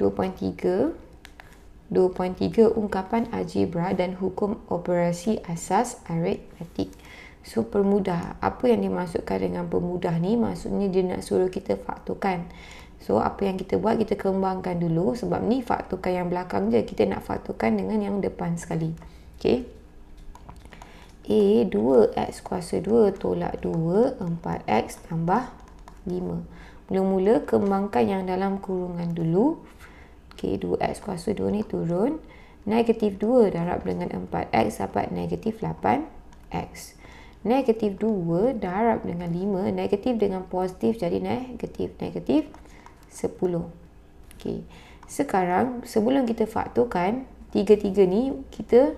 2.3 ungkapan algebra dan hukum operasi asas aritmetik. So permudah, apa yang dimaksudkan dengan permudah ni? Maksudnya dia nak suruh kita faktorkan. So apa yang kita buat, kita kembangkan dulu. Sebab ni faktorkan yang belakang je, kita nak faktorkan dengan yang depan sekali. Okay, A 2x kuasa 2 tolak 2 4x tambah 5. Mula-mula kembangkan yang dalam kurungan dulu. Okay, 2x kuasa 2 ni turun. Negatif 2 darab dengan 4x dapat negatif 8x. Negatif 2 darab dengan 5, negatif dengan positif jadi negatif 10. Okay. Sekarang sebelum kita faktorkan, 3 ni kita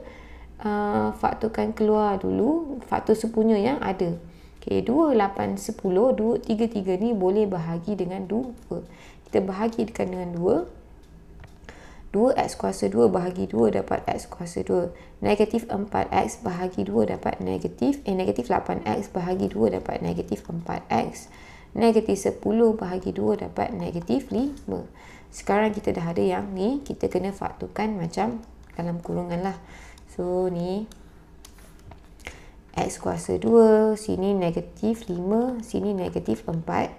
faktorkan keluar dulu faktor sepunya yang ada. Okay, 2, 8, 10, 2, 3 ni boleh bahagi dengan 2. Kita bahagikan dengan 2. 2x kuasa 2 bahagi 2 dapat x kuasa 2. Negatif 4x bahagi 2 dapat negatif 8x bahagi 2 dapat negatif 4x. Negatif 10 bahagi 2 dapat negatif 5. Sekarang kita dah ada yang ni, kita kena faktorkan macam dalam kurungan lah. So ni x kuasa 2, sini negatif 5, sini negatif 4x.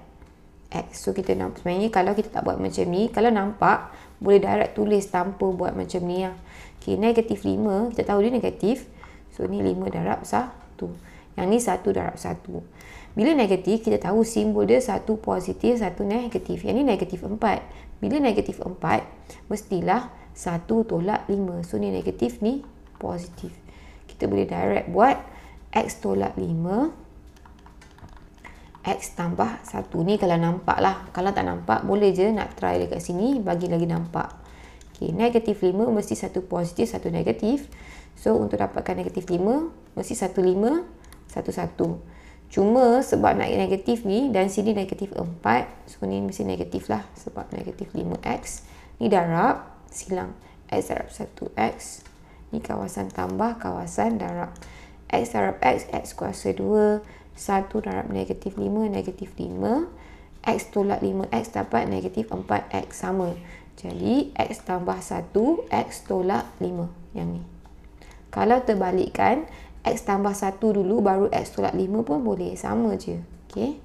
So kita nampak, sebenarnya kalau kita tak buat macam ni, kalau nampak boleh direct tulis tanpa buat macam ni lah. Okay, negatif 5, kita tahu dia negatif. So ni 5 darab 1. Yang ni 1 darab 1. Bila negatif, kita tahu simbol dia 1 positif, 1 negatif. Yang ni negatif 4. Bila negatif 4, mestilah 1 tolak 5. So ni negatif, ni positif. Kita boleh direct buat x tolak 5. X tambah 1 ni kalau nampak lah. Kalau tak nampak, boleh je nak try dekat sini, bagi lagi nampak. Okay, negatif 5 mesti 1 positif, 1 negatif. So untuk dapatkan negatif 5, mesti 1, 5, 1, 1. Cuma sebab nak negatif ni dan sini negatif 4, so ni mesti negatif lah sebab negatif 5x. Ni darab, silang x darab 1x. Ni kawasan tambah, kawasan darab. X darab x, x kuasa 2. 1 darab negatif 5, negatif 5. X tolak 5x dapat negatif 4x. Sama. Jadi, x tambah 1, x tolak 5. Yang ni. Kalau terbalikkan, x tambah 1 dulu, baru x tolak 5 pun boleh. Sama je. Okay.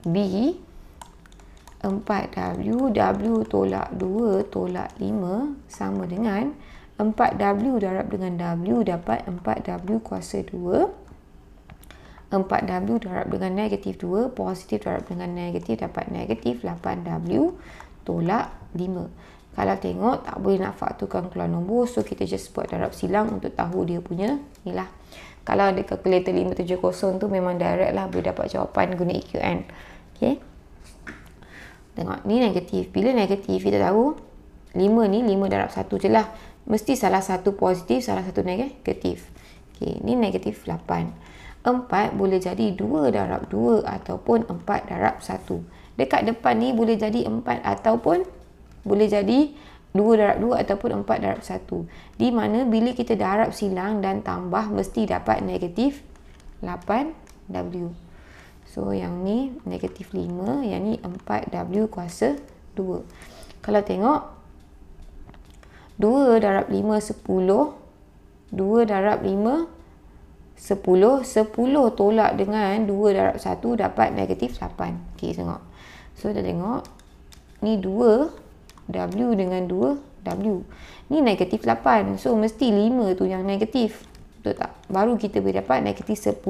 B. 4W, W tolak 2 tolak 5 sama dengan 4W darab dengan W dapat 4W kuasa 2. 4W darab dengan negatif 2, positif darab dengan negatif dapat negatif 8W tolak 5. Kalau tengok tak boleh nak faktorkan keluar nombor, so kita just buat darab silang untuk tahu dia punya ni lah. Kalau ada calculator 570 tu memang direct lah boleh dapat jawapan guna EQN. Okay. Tengok ni negatif. Bila negatif kita tahu 5 ni 5 darab 1 je lah. Mesti salah satu positif, salah satu negatif. Okay, ni negatif 8. 4 boleh jadi 2 darab 2 ataupun 4 darab 1. Dekat depan ni boleh jadi 4 ataupun boleh jadi 2 darab 2 ataupun 4 darab 1. Di mana bila kita darab silang dan tambah mesti dapat negatif 8W. So yang ni negatif 5, yang ni 4W kuasa 2. Kalau tengok 2 darab 5, 10. 2 darab 5, 10. 10 tolak dengan 2 darab 1 dapat negatif 8. Okay, tengok. So, kita tengok. Ni 2W dengan 2W. Ni negatif 8. So, mesti 5 tu yang negatif. Betul tak? Baru kita boleh dapat negatif 10.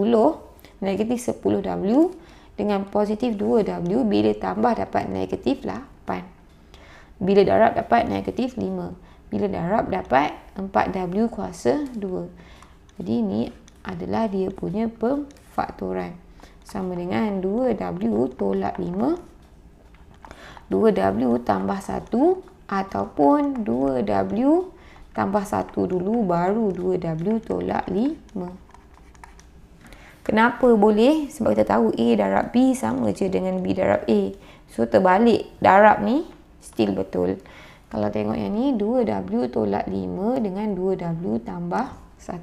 Negatif 10W dengan positif 2W. Bila tambah dapat negatif 8. Bila darab dapat negatif 5. Bila darab dapat 4W kuasa 2. Jadi ni adalah dia punya pemfaktoran. Sama dengan 2W tolak 5. 2W tambah 1 ataupun 2W tambah 1 dulu baru 2W tolak 5. Kenapa boleh? Sebab kita tahu A darab B sama je dengan B darab A. So terbalik darab ni still betul. Kalau tengok yang ni 2W tolak 5 dengan 2W tambah 1.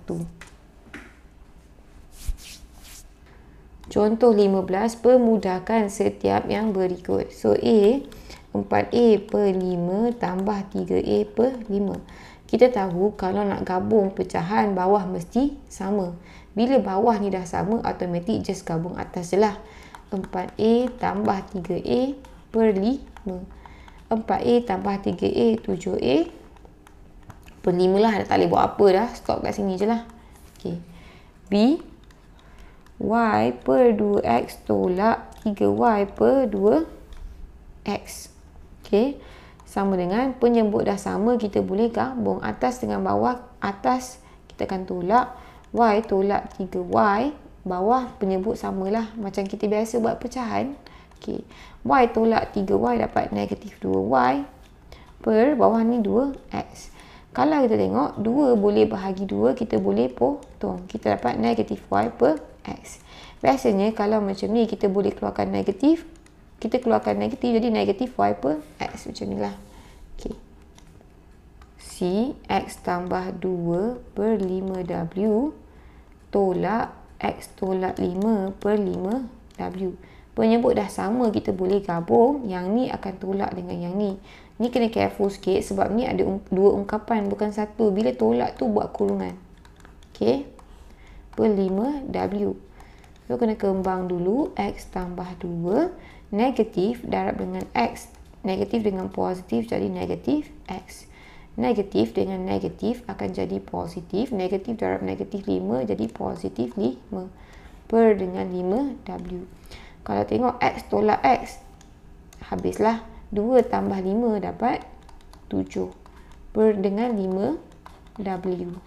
Contoh 15, permudahkan setiap yang berikut. So A, 4A per 5 tambah 3A per 5. Kita tahu kalau nak gabung pecahan bawah mesti sama. Bila bawah ni dah sama, automatik just gabung atas je lah. 4A tambah 3A per 5. 4A tambah 3A 7A per 5 lah. Tak boleh buat apa dah. Stop kat sini je lah. Okay. B, Y per 2X tolak 3Y per 2X. Okay. Sama dengan penyebut dah sama, kita boleh gabung atas dengan bawah. Atas kita akan tolak Y tolak 3Y. Bawah penyebut samalah macam kita biasa buat pecahan. Okay. Y tolak 3Y dapat negatif 2Y per bawah ni 2X. Kalau kita tengok 2 boleh bahagi 2, kita boleh potong. Kita dapat negatif Y per X. Biasanya kalau macam ni kita boleh keluarkan negatif. Kita keluarkan negatif jadi negatif Y per X. Macam ni lah. Okay. C, X tambah 2 per 5W tolak X tolak 5 per 5W. Penyebut dah sama, kita boleh gabung. Yang ni akan tolak dengan yang ni. Ni kena careful sikit sebab ni ada dua ungkapan, bukan satu. Bila tolak tu buat kurungan. Okay. Per 5W. So, kena kembang dulu. X tambah 2. Negatif darab dengan X. Negatif dengan positif jadi negatif X. Negatif dengan negatif akan jadi positif. Negatif darab negatif 5 jadi positif 5. Per dengan 5W. Kalau tengok X tolak X, habislah. 2 tambah 5 dapat 7. Per dengan 5W.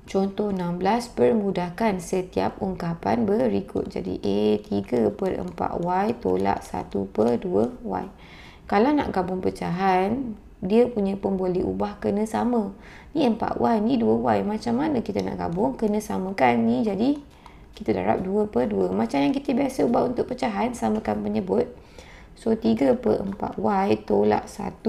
Contoh 16, permudahkan setiap ungkapan berikut. Jadi A, 3 per 4Y tolak 1 per 2Y. Kalau nak gabung pecahan, dia punya pemboleh ubah kena sama. Ni 4Y, ni 2Y. Macam mana kita nak gabung? Kena samakan ni, jadi kita darab 2 per 2. Macam yang kita biasa buat untuk pecahan, samakan penyebut. So, 3 per 4Y tolak 1.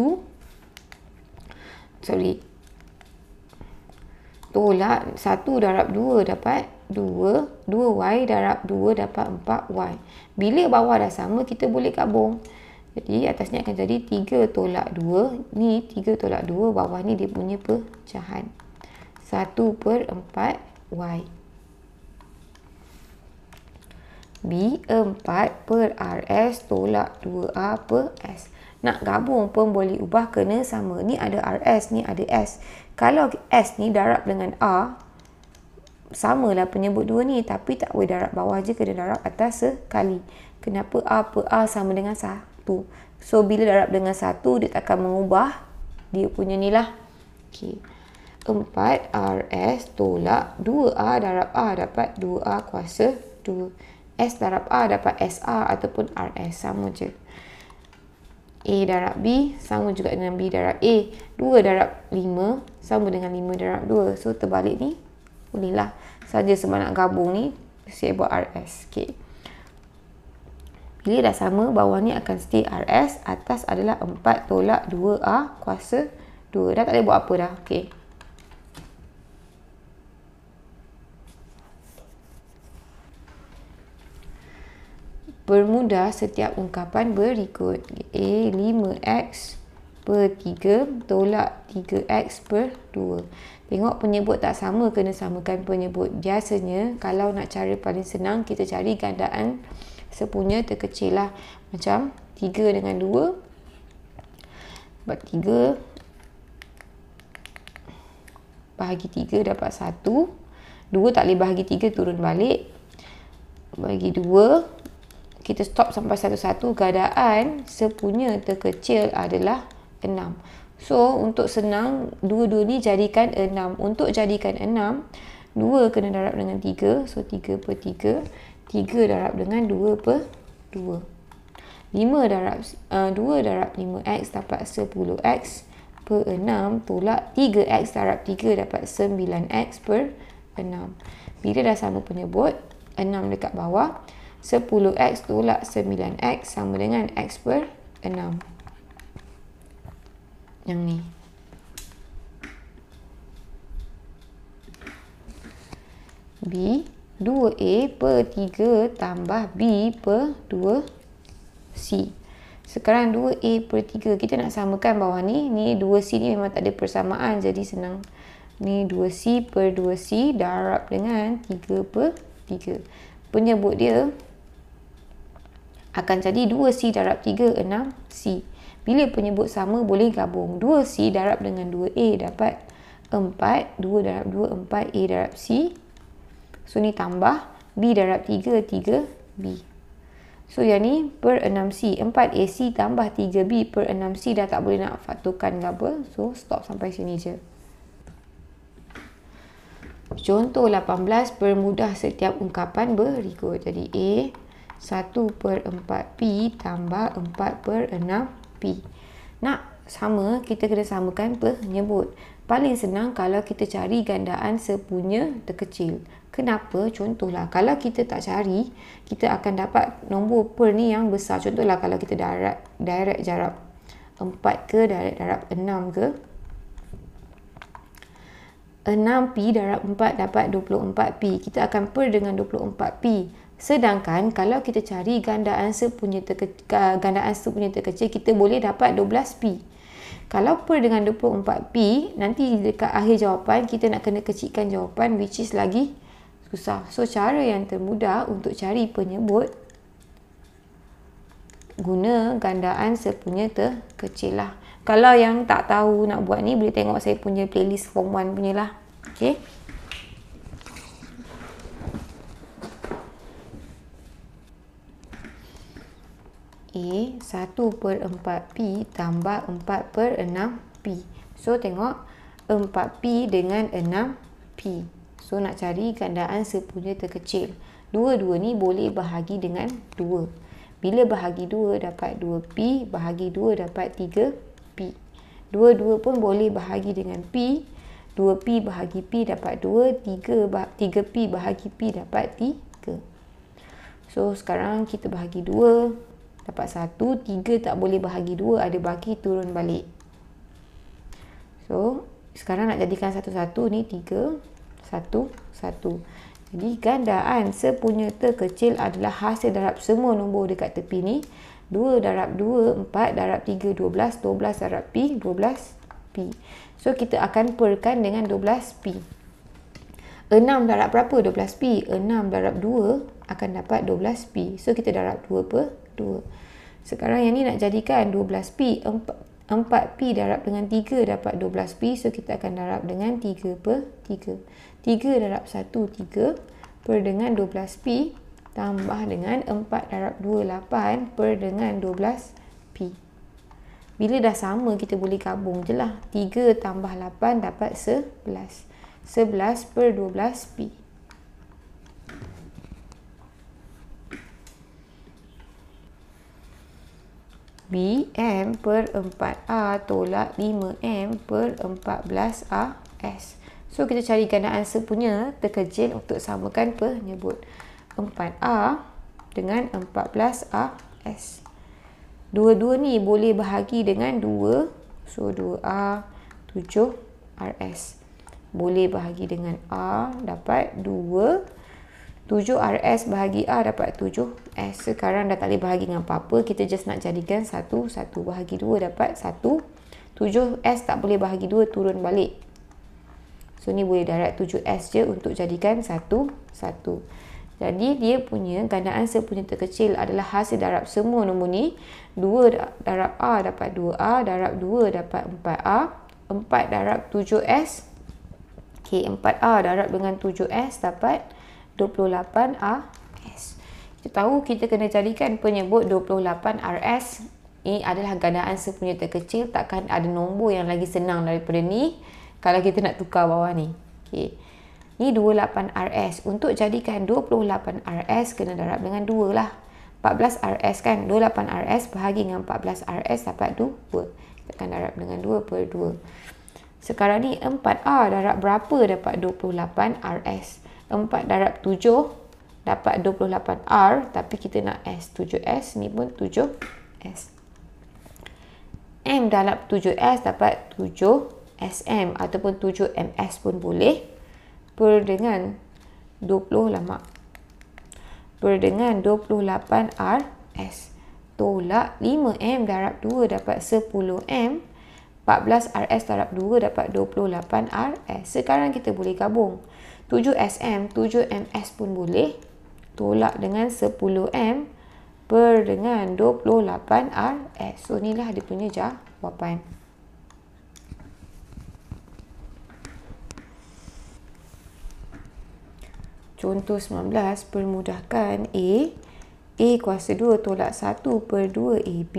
Tolak 1 darab 2 dapat 2. 2Y darab 2 dapat 4Y. Bila bawah dah sama, kita boleh gabung. Jadi, atas ni akan jadi 3 tolak 2. Ni 3 tolak 2. Bawah ni dia punya pecahan. 1 per 4Y. B, 4 per RS tolak 2A per S. Nak gabung pemboleh ubah kena sama. Ni ada RS, ni ada S. Kalau S ni darab dengan A, samalah penyebut dua ni. Tapi tak boleh darab bawah je, kena darab atas sekali. Kenapa A per A sama dengan 1? So, bila darab dengan 1, dia takkan mengubah dia punya ni lah. Okay. 4 RS tolak 2A darab A dapat 2A kuasa 2. S darab A dapat SR ataupun RS. Sama je. A darab B sama juga dengan B darab A. 2 darab 5 sama dengan 5 darab 2. So, terbalik ni bolehlah. Saja sebab nak gabung ni, saya buat RS. Okay. Bila dah sama, bawah ni akan stay RS. Atas adalah 4 tolak 2A kuasa 2. Dah tak boleh buat apa dah. Okay. Permudah setiap ungkapan berikut. A, 5X per 3 tolak 3X per 2. Tengok penyebut tak sama, kena samakan penyebut. Biasanya, kalau nak cara paling senang, kita cari gandaan sepunya terkecil lah. Macam 3 dengan 2. Buat 3. Bahagi 3 dapat 1. 2 tak boleh bahagi 3, turun balik. Bagi 2. Kita stop sampai 1-1. Gandaan sepunya terkecil adalah 6. So, untuk senang, 2-2 ni jadikan 6. Untuk jadikan 6, 2 kena darab dengan 3. So, 3 per 3. 3 darab dengan 2 per 2. 2 darab 5X dapat 10X per 6 tolak 3X darab 3 dapat 9X per 6. Bila dah sama penyebut, 6 dekat bawah. 10X tolak 9X sama dengan X per 6. Yang ni. B, 2A per 3 tambah B per 2C. Sekarang 2A per 3, kita nak samakan bawah ni. Ni 2C ni memang tak ada persamaan, jadi senang. Ni 2C per 2C darab dengan 3 per 3. Penyebut dia akan jadi 2C darab 3, 6C. Bila penyebut sama, boleh gabung. 2C darab dengan 2A dapat 4. 2 darab 2, 4A darab C. So, ni tambah B darab 3, 3B. So, yang ni per 6C. 4AC tambah 3B per 6C. Dah tak boleh nak faktorkan ke apa. So, stop sampai sini je. Contoh 18, permudah setiap ungkapan berikut. Jadi, A 1 per 4P tambah 4 per 6P. Nak sama, kita kena samakan penyebut. Paling senang kalau kita cari gandaan sepunya terkecil. Kenapa? Contohlah, kalau kita tak cari, kita akan dapat nombor per ni yang besar. Contohlah, kalau kita direct darab 4 ke, direct darab 6 ke. 6P darab 4 dapat 24P. Kita akan per dengan 24P. Sedangkan kalau kita cari gandaan sepunya terkecil, kita boleh dapat 12P. Kalau per dengan 24P, nanti dekat akhir jawapan, kita nak kena kecilkan jawapan, which is lagi susah. So, cara yang termudah untuk cari penyebut, guna gandaan sepunya terkecil lah. Kalau yang tak tahu nak buat ni, boleh tengok saya punya playlist form 1 punya lah. Okay. A 1 per 4P tambah 4 per 6P. So, tengok 4P dengan 6P. So, nak cari gandaan sepunya terkecil. Dua-dua ni boleh bahagi dengan 2. Bila bahagi 2 dapat 2P, bahagi 2 dapat 3P. Dua-dua pun boleh bahagi dengan P. 2P bahagi P dapat 2. 3P bahagi P dapat 3. So, sekarang kita bahagi 2. Dapat 1, 3 tak boleh bahagi 2, ada bagi turun balik. So, sekarang nak jadikan satu-satu ni 3, 1, 1. Jadi, gandaan sepunya terkecil adalah hasil darab semua nombor dekat tepi ni. 2 darab 2, 4 darab 3, 12. 12 darab P, 12P. So, kita akan perkan dengan 12P. 6 darab berapa 12P? 6 darab 2 akan dapat 12P. So, kita darab 2 per 2. Sekarang yang ni nak jadikan 12P. 4P darab dengan 3 dapat 12P. So, kita akan darab dengan 3 per 3. 3 darab 1, 3 per dengan 12P. Tambah dengan 4 darab 2, 8 per dengan 12P. Bila dah sama, kita boleh gabung je lah. 3 tambah 8 dapat 11. 11 per 12P. B, M per 4A tolak 5M per 14AS. So, kita cari gandaan sepunya terkecil untuk samakan penyebut. 4A dengan 14AS. Dua-dua ni boleh bahagi dengan 2. So, 2A, 7RS. Boleh bahagi dengan A, dapat 2. 7RS bahagi A dapat 7S. Sekarang dah tak boleh bahagi dengan apa-apa. Kita just nak jadikan 1, 1 bahagi 2 dapat 1. 7S tak boleh bahagi 2, turun balik. So, ni boleh direct 7S je untuk jadikan 1, 1. Jadi, dia punya gandaan sepunya terkecil adalah hasil darab semua nombor ni. 2 darab A dapat 2A, darab 2 dapat 4A. 4 darab 7S. Okay, 4A darab dengan 7S dapat 28RS. Kita tahu kita kena jadikan penyebut 28RS. Ini adalah gandaan sepunya terkecil. Takkan ada nombor yang lagi senang daripada ni kalau kita nak tukar bawah ni. Okay. Ni 28RS. Untuk jadikan 28RS, kena darab dengan 2 lah. 14RS kan. 28RS bahagi dengan 14RS dapat 2. Kita akan darab dengan 2 per 2. Sekarang ni 4A darab berapa dapat 28RS? 4 darab 7 dapat 28R, tapi kita nak S. 7S, ni pun 7S. M darab 7S dapat 7SM ataupun 7MS pun boleh. Per dengan 20 lah mak. Per dengan 28 RS. Tolak 5M darab 2 dapat 10M. 14 RS darab 2 dapat 28 RS. Sekarang kita boleh gabung. 7 SM, 7 MS pun boleh. Tolak dengan 10M per dengan 28 RS. So, inilah dia punya jawapan. Contoh 19, permudahkan A kuasa 2 tolak 1 per 2 AB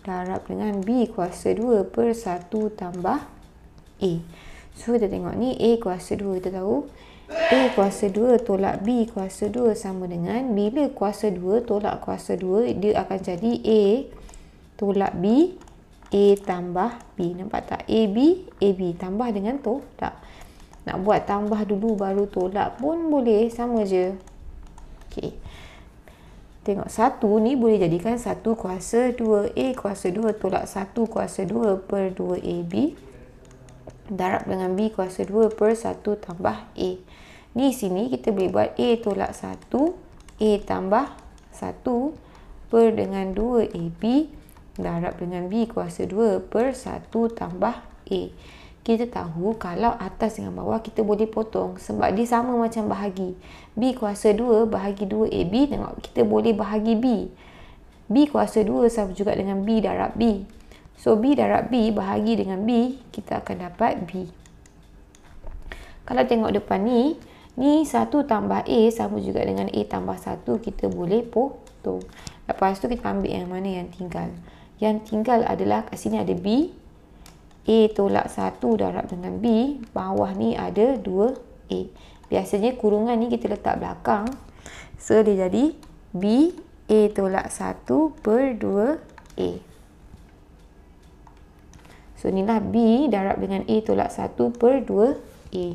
darab dengan B kuasa 2 per 1 tambah A. So, kita tengok ni A kuasa 2. Kita tahu A kuasa 2 tolak B kuasa 2 sama dengan, bila kuasa 2 tolak kuasa 2, dia akan jadi A tolak B, A tambah B. Nampak tak? AB, AB tambah dengan tolak. Nak buat tambah dulu baru tolak pun boleh, sama je. Okey. Tengok 1 ni boleh jadikan 1 kuasa 2. A kuasa 2 tolak 1 kuasa 2 per 2 AB darab dengan B kuasa 2 per 1 tambah A. Ni sini kita boleh buat A tolak 1, A tambah 1 per dengan 2 AB darab dengan B kuasa 2 per 1 tambah A. Kita tahu kalau atas dengan bawah kita boleh potong sebab dia sama macam bahagi. B kuasa 2 bahagi 2AB, tengok kita boleh bahagi B. B kuasa 2 sama juga dengan B darab B. So, B darab B bahagi dengan B, kita akan dapat B. Kalau tengok depan ni 1 tambah A sama juga dengan A tambah 1, kita boleh potong. Lepas tu kita ambil yang mana yang tinggal. Yang tinggal adalah kat sini ada B. A tolak 1 darab dengan B. Bawah ni ada 2A. Biasanya kurungan ni kita letak belakang. So, dia jadi B A tolak 1 per 2A. So, inilah B darab dengan A tolak 1 per 2A.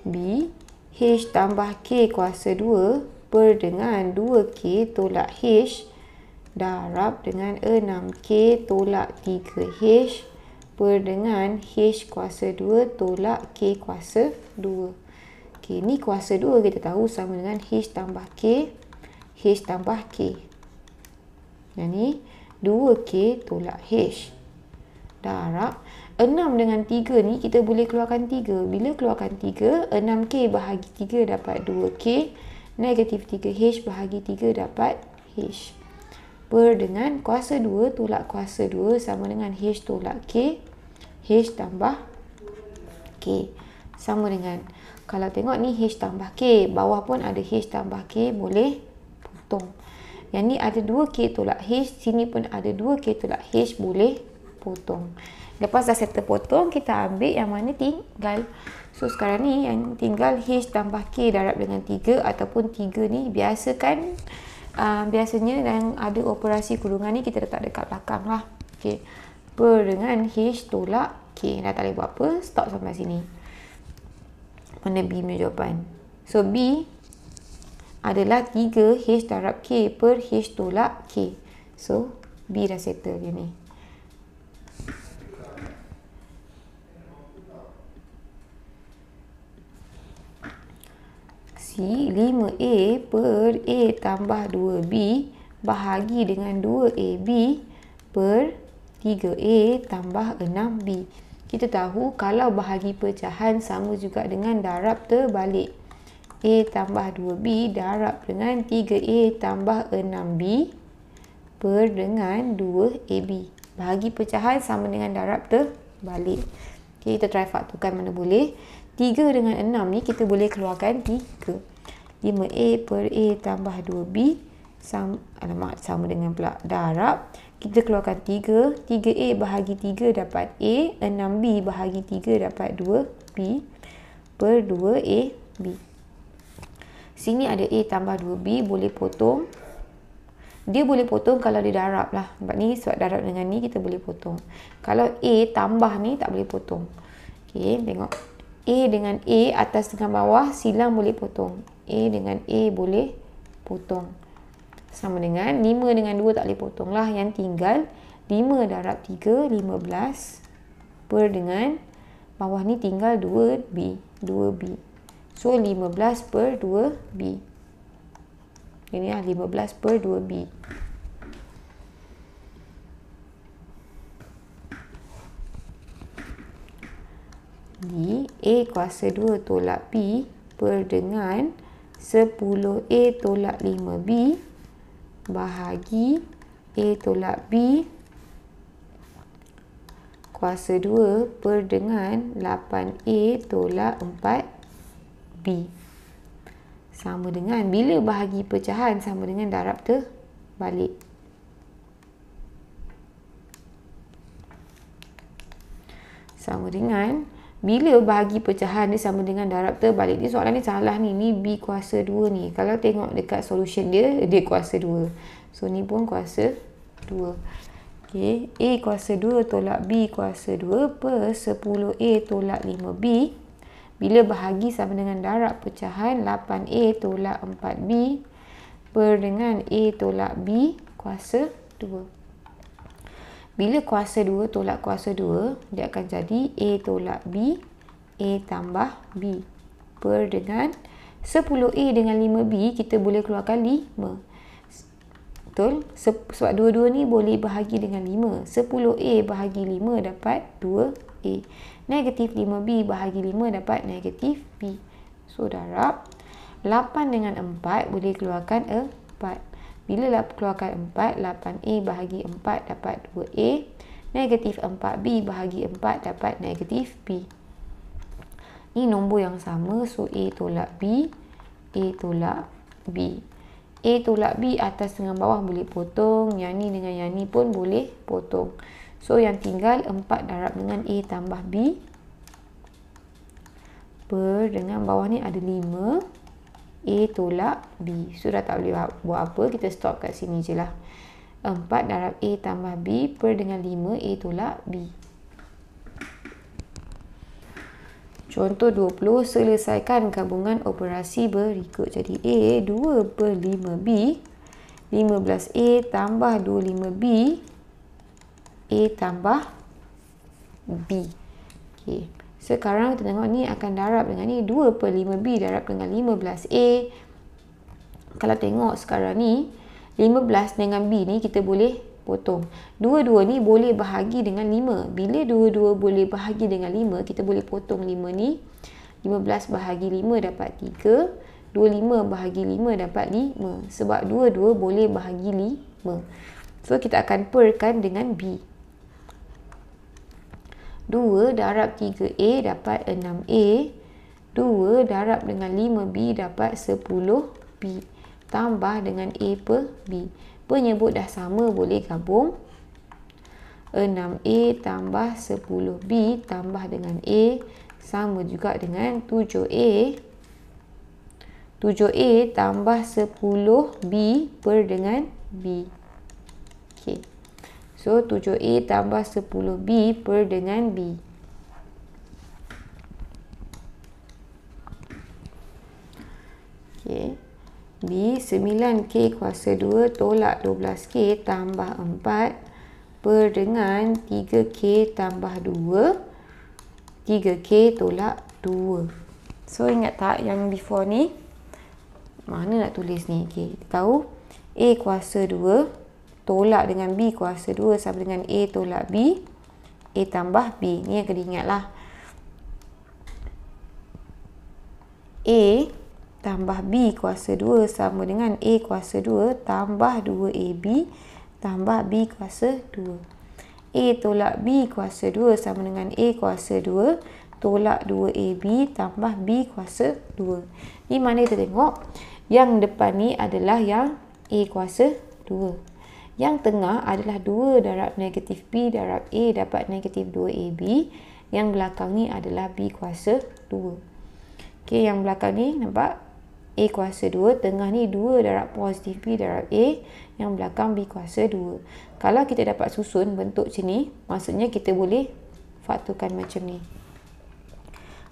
B H tambah K kuasa 2 per dengan 2K tolak H darab dengan 6K tolak 3H per dengan H kuasa 2 tolak K kuasa 2. Okay, ni kuasa 2 kita tahu sama dengan H tambah K, H tambah K. Yang ni 2K tolak H darab 6 dengan 3 ni kita boleh keluarkan 3. Bila keluarkan 3, 6K bahagi 3 dapat 2K. Negatif 3H bahagi 3 dapat H. Per dengan kuasa 2 tolak kuasa 2 sama dengan H tolak K. H tambah K. Sama dengan, kalau tengok ni H tambah K, bawah pun ada H tambah K, boleh potong. Yang ni ada 2K tolak H, sini pun ada 2K tolak H, boleh potong. Lepas dah settle potong, kita ambil yang mana tinggal. So, sekarang ni yang tinggal H tambah K darab dengan 3 ataupun 3 ni biasakan, biasanya yang ada operasi kurungan ni kita letak dekat belakang lah. Okay. Per dengan H tolak K. Dah tak boleh buat apa, stop sampai sini. Mana B punya jawapan? So, B adalah 3 H darab K per H tolak K. So, B dah settle dia ni. C 5A per A tambah 2B bahagi dengan 2AB per 3A tambah 6B. Kita tahu kalau bahagi pecahan sama juga dengan darab terbalik. A tambah 2B darab dengan 3A tambah 6B per dengan 2AB. Bahagi pecahan sama dengan darab terbalik. Okay, kita try faktorkan mana boleh. 3 dengan 6 ni kita boleh keluarkan 3. 5A per A tambah 2B sama dengan pula darab. Kita keluarkan 3. 3A bahagi 3 dapat A. 6B bahagi 3 dapat 2B per 2AB. Sini ada A tambah 2B, boleh potong. Dia boleh potong kalau dia darab lah. Sebab ni sebab darab dengan ni kita boleh potong. Kalau A tambah ni tak boleh potong. Okay, tengok. A dengan A atas dengan bawah silang boleh potong. A dengan A boleh potong. Sama dengan 5 dengan 2 tak boleh potong lah. Yang tinggal 5 darab 3, 15. per dengan bawah ni tinggal 2B. So 15 per 2B. Ini lah 15 per 2B. Di A kuasa 2 tolak B per dengan 10A tolak 5B bahagi A tolak B kuasa 2 per dengan 8A tolak 4B. Sama dengan, bila bahagi pecahan sama dengan darab terbalik. Sama dengan, bila bahagi pecahan dia sama dengan darab terbalik. Ni soalan ni salah ni. Ni B kuasa 2 ni. Kalau tengok dekat solution dia, dia kuasa 2. So, ni pun kuasa 2. Okay. A kuasa 2 tolak B kuasa 2 per 10A tolak 5B. Bila bahagi sama dengan darab pecahan 8A tolak 4B per dengan A tolak B kuasa 2. Bila kuasa 2 tolak kuasa 2, dia akan jadi A tolak B, A tambah B. Per dengan 10A dengan 5B, kita boleh keluarkan 5. Betul? Sebab dua-dua ni boleh bahagi dengan 5. 10A bahagi 5 dapat 2A. Negatif 5B bahagi 5 dapat negatif B. So, darab 8 dengan 4 boleh keluarkan 4. Bila keluarkan 4, 8A bahagi 4 dapat 2A. Negatif 4B bahagi 4 dapat negatif B. Ini nombor yang sama. So, A tolak B, A tolak B. A tolak B atas dengan bawah boleh potong. Yang ni dengan yang ni pun boleh potong. So, yang tinggal 4 darab dengan A tambah B. Per dengan bawah ni ada 5. A tolak B. So, dah tak boleh buat apa. Kita stop kat sini je lah. 4 darab A tambah B per dengan 5 A tolak B. Contoh 20. Selesaikan gabungan operasi berikut. Jadi A 2 per 5B. 15A tambah 25B. A tambah B. Okay. Sekarang kita tengok ni akan darab dengan ni. 2 per 5B darab dengan 15A. Kalau tengok sekarang ni, 15 dengan B ni kita boleh potong. Dua-dua ni boleh bahagi dengan 5. Bila dua-dua boleh bahagi dengan 5, kita boleh potong 5 ni. 15 bahagi 5 dapat 3. 25 bahagi 5 dapat 5. Sebab dua-dua boleh bahagi 5. So, kita akan perkan dengan B. 2 darab 3A dapat 6A. 2 darab dengan 5B dapat 10B. Tambah dengan A per B. Penyebut dah sama, boleh gabung. 6A tambah 10B tambah dengan A sama juga dengan 7A. 7A tambah 10B per dengan B. Okay. So, 7A tambah 10B per dengan B. Okay. B, 9K kuasa 2 tolak 12K tambah 4 per dengan 3K tambah 2. 3K tolak 2. So, ingat tak yang before ni? Mana nak tulis ni? Okay. Tahu A kuasa 2 tolak dengan B kuasa 2 sama dengan A tolak B. A tambah B. Ni yang kena ingat lah. A tambah B kuasa 2 sama dengan A kuasa 2 tambah 2AB tambah B kuasa 2. A tolak B kuasa 2 sama dengan A kuasa 2 tolak 2AB tambah B kuasa 2. Ni mana kita tengok? Yang depan ni adalah yang A kuasa 2. Yang tengah adalah 2 darab negatif B darab A dapat negatif 2AB. Yang belakang ni adalah B kuasa 2. Okay, yang belakang ni nampak? A kuasa 2, tengah ni 2 darab positif B darab A, yang belakang B kuasa 2. Kalau kita dapat susun bentuk macam ni, maksudnya kita boleh faktorkan macam ni.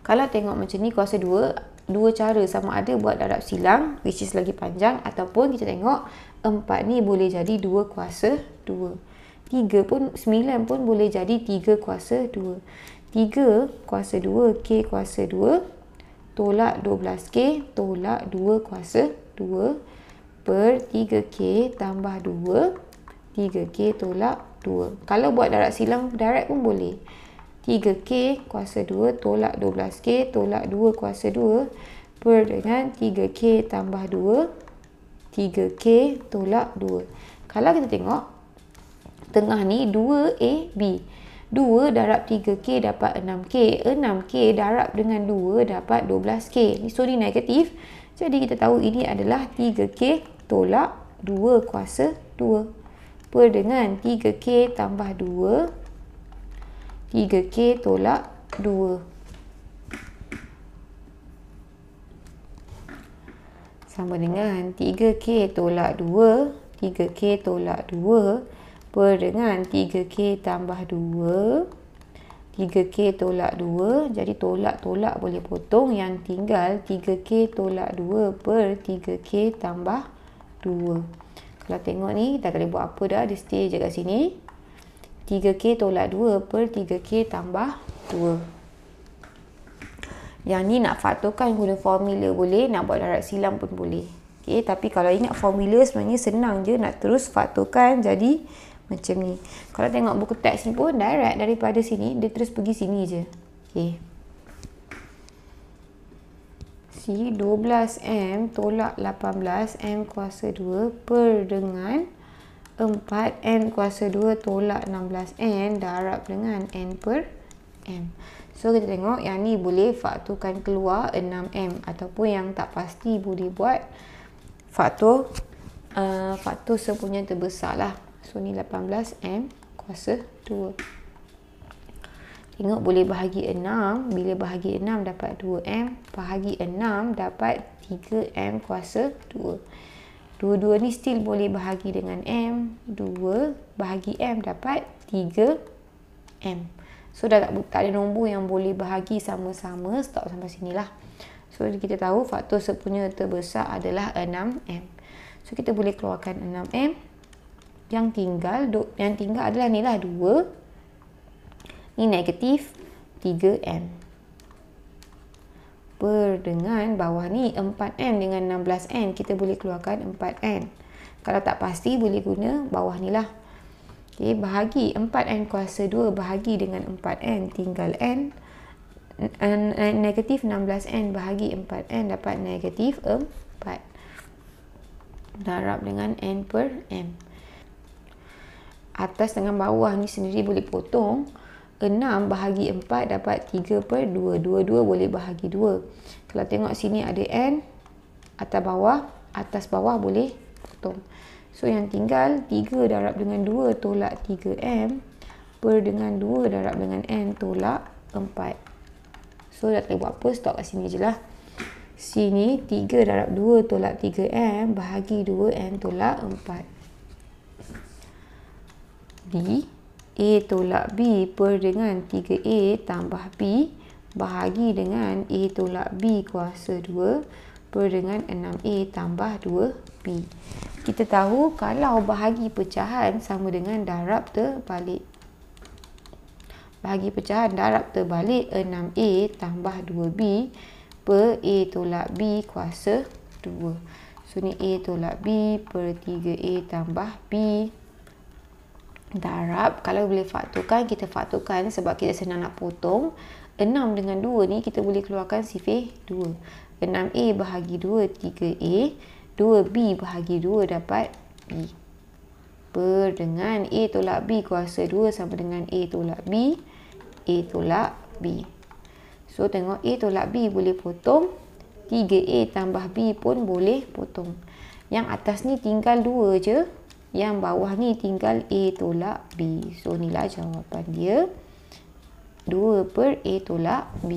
Kalau tengok macam ni kuasa 2, dua cara, sama ada buat darab silang, which is lagi panjang, ataupun kita tengok 4 ni boleh jadi 2 kuasa 2. 9 pun boleh jadi 3 kuasa 2. 3 kuasa 2 K kuasa 2 tolak 12K tolak 2 kuasa 2 per 3K tambah 2 3K tolak 2. Kalau buat darab silang direct pun boleh. 3K kuasa 2 tolak 12K tolak 2 kuasa 2 per dengan 3K tambah 2 3K tolak 2. Kalau kita tengok tengah ni 2AB. 2 darab 3K dapat 6K. 6K darab dengan 2 dapat 12K. So ni negatif. Jadi kita tahu ini adalah 3K tolak 2 kuasa 2. Per dengan 3K tambah 2 3K tolak 2. Sama dengan 3K tolak 2 3K tolak 2 per dengan 3K tambah 2 3K tolak 2. Jadi tolak-tolak boleh potong. Yang tinggal 3K tolak 2 per 3K tambah 2. Kalau tengok ni dah tak boleh buat apa dah. Dia stay je kat sini. 3K tolak 2 per 3K tambah 2. Yang ni nak faktorkan guna formula boleh. Nak buat darab silang pun boleh. Okay, tapi kalau ingat formula sebenarnya senang je. Nak terus faktorkan jadi macam ni. Kalau tengok buku teks ni pun direct daripada sini. Dia terus pergi sini je. Okay. Si 12M tolak 18M kuasa 2 per dengan 4N kuasa 2 tolak 16N darab dengan N per M. So kita tengok yang ni boleh faktorkan keluar 6M. Ataupun yang tak pasti boleh buat faktor sepunya terbesar lah. So ni 18M kuasa 2. Tengok boleh bahagi 6. Bila bahagi 6 dapat 2M. Bahagi 6 dapat 3M kuasa 2. Dua-dua ni still boleh bahagi dengan M. 2 bahagi M dapat 3M. So dah tak ada nombor yang boleh bahagi sama-sama. Stop sampai sini lah. So kita tahu faktor sepunya terbesar adalah 6M. So kita boleh keluarkan 6M. Yang tinggal adalah ni lah 2. Ni negatif 3M. Per dengan bawah ni 4M dengan 16N. Kita boleh keluarkan 4N. Kalau tak pasti boleh guna bawah ni lah. Okay, bahagi 4N kuasa 2 bahagi dengan 4N tinggal N. Negatif 16N bahagi 4N dapat negatif 4. Darab dengan N per M. Atas dengan bawah ni sendiri boleh potong. 6 bahagi 4 dapat 3 per 2. 2 boleh bahagi 2. Kalau tengok sini ada N. Atas bawah boleh potong. So yang tinggal 3 darab dengan 2 tolak 3M. Per dengan 2 darab dengan N tolak 4. So dah tak boleh buat apa. Stop kat sini je lah. Sini 3 darab 2 tolak 3M. Bahagi 2N tolak 4. B A tolak B per dengan 3A tambah B bahagi dengan A tolak B kuasa 2 per dengan 6A tambah 2B. Kita tahu kalau bahagi pecahan sama dengan darab terbalik. Bahagi pecahan darab terbalik 6A tambah 2B per A tolak B kuasa 2. So ni A tolak B per 3A tambah B. Darab, kalau boleh faktorkan, kita faktorkan sebab kita senang nak potong. 6 dengan 2 ni kita boleh keluarkan sifar 2. 6A bahagi 2, 3A. 2B bahagi 2 dapat B. Per dengan A tolak B kuasa 2 sama dengan A tolak B. A tolak B. So tengok A tolak B boleh potong. 3A tambah B pun boleh potong. Yang atas ni tinggal 2 je. Yang bawah ni tinggal A tolak B. So inilah jawapan dia. 2 per A tolak B.